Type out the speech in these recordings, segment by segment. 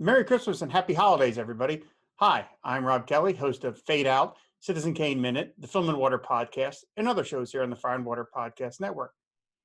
Merry Christmas and Happy Holidays, everybody. Hi, I'm Rob Kelly, host of Fade Out, Citizen Kane Minute, the Film and Water Podcast, and other shows here on the Fire and Water Podcast Network.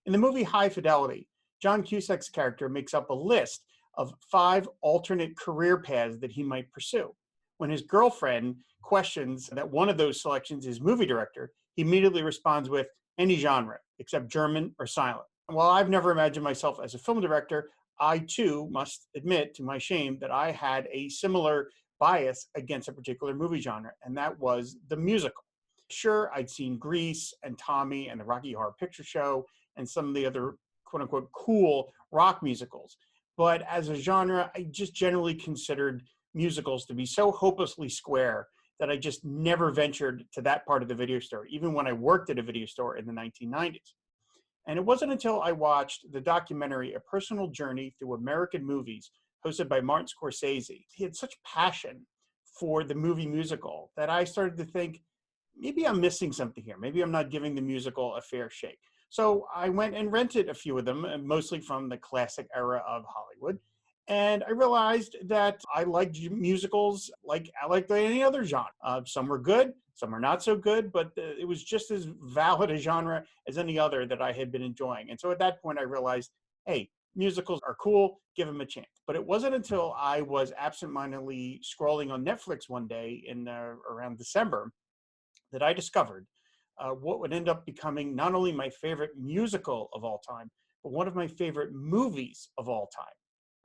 In the movie High Fidelity, John Cusack's character makes up a list of 5 alternate career paths that he might pursue. When his girlfriend questions that one of those selections is movie director, he immediately responds with any genre except German or silent. While I've never imagined myself as a film director, I too must admit to my shame that I had a similar bias against a particular movie genre, and that was the musical. Sure, I'd seen Grease and Tommy and the Rocky Horror Picture Show and some of the other quote unquote cool rock musicals. But as a genre, I just generally considered musicals to be so hopelessly square that I just never ventured to that part of the video store, even when I worked at a video store in the 1990s. And it wasn't until I watched the documentary A Personal Journey Through American Movies, hosted by Martin Scorsese. He had such passion for the movie musical that I started to think, maybe I'm missing something here. Maybe I'm not giving the musical a fair shake. So I went and rented a few of them, mostly from the classic era of Hollywood. And I realized that I liked musicals like I liked any other genre. Some were good, some are not so good, but it was just as valid a genre as any other that I had been enjoying. And so at that point, I realized, hey, musicals are cool, give them a chance. But it wasn't until I was absentmindedly scrolling on Netflix one day in around December that I discovered what would end up becoming not only my favorite musical of all time, but one of my favorite movies of all time.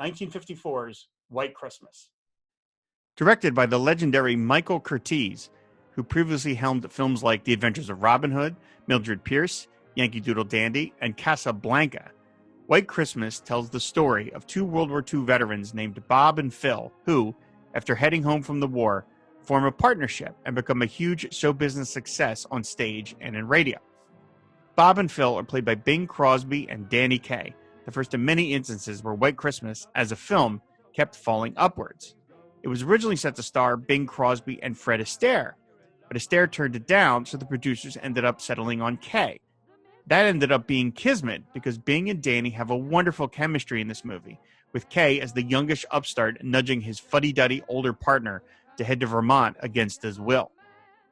1954's White Christmas. Directed by the legendary Michael Curtiz, who previously helmed films like The Adventures of Robin Hood, Mildred Pierce, Yankee Doodle Dandy, and Casablanca, White Christmas tells the story of 2 World War II veterans named Bob and Phil, who, after heading home from the war, form a partnership and become a huge show business success on stage and in radio. Bob and Phil are played by Bing Crosby and Danny Kaye, the first of many instances where White Christmas, as a film, kept falling upwards. It was originally set to star Bing Crosby and Fred Astaire, but Astaire turned it down, so the producers ended up settling on Kaye. That ended up being kismet because Bing and Danny have a wonderful chemistry in this movie, with Kaye as the youngish upstart nudging his fuddy-duddy older partner to head to Vermont against his will.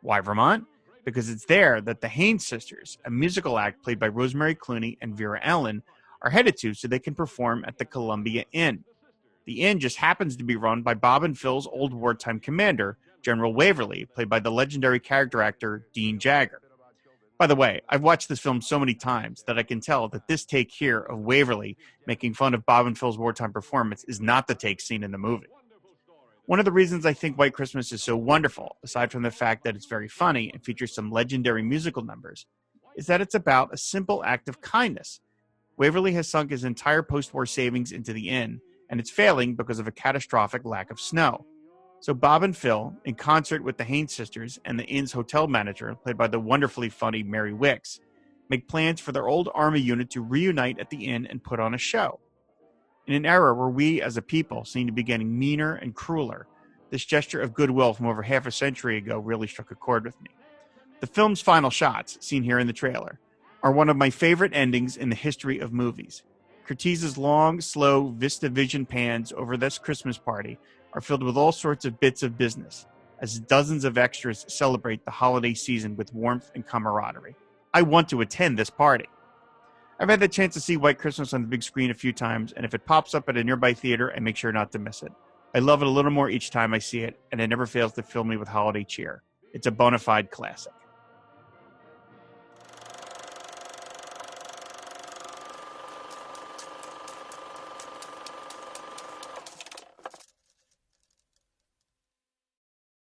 Why Vermont? Because it's there that the Haynes sisters, a musical act played by Rosemary Clooney and Vera Ellen, are headed to so they can perform at the Columbia Inn. The inn just happens to be run by Bob and Phil's old wartime commander, General Waverly, played by the legendary character actor Dean Jagger. By the way, I've watched this film so many times that I can tell that this take here of Waverly making fun of Bob and Phil's wartime performance is not the take seen in the movie. One of the reasons I think White Christmas is so wonderful, aside from the fact that it's very funny and features some legendary musical numbers, is that it's about a simple act of kindness. Waverly has sunk his entire post-war savings into the inn, and it's failing because of a catastrophic lack of snow. So Bob and Phil, in concert with the Haynes sisters and the inn's hotel manager, played by the wonderfully funny Mary Wicks, make plans for their old army unit to reunite at the inn and put on a show. In an era where we, as a people, seem to be getting meaner and crueler, this gesture of goodwill from over half a century ago really struck a chord with me. The film's final shots, seen here in the trailer, are one of my favorite endings in the history of movies. Curtiz's long, slow VistaVision pans over this Christmas party are filled with all sorts of bits of business, as dozens of extras celebrate the holiday season with warmth and camaraderie. I want to attend this party. I've had the chance to see White Christmas on the big screen a few times, and if it pops up at a nearby theater, I make sure not to miss it. I love it a little more each time I see it, and it never fails to fill me with holiday cheer. It's a bona fide classic.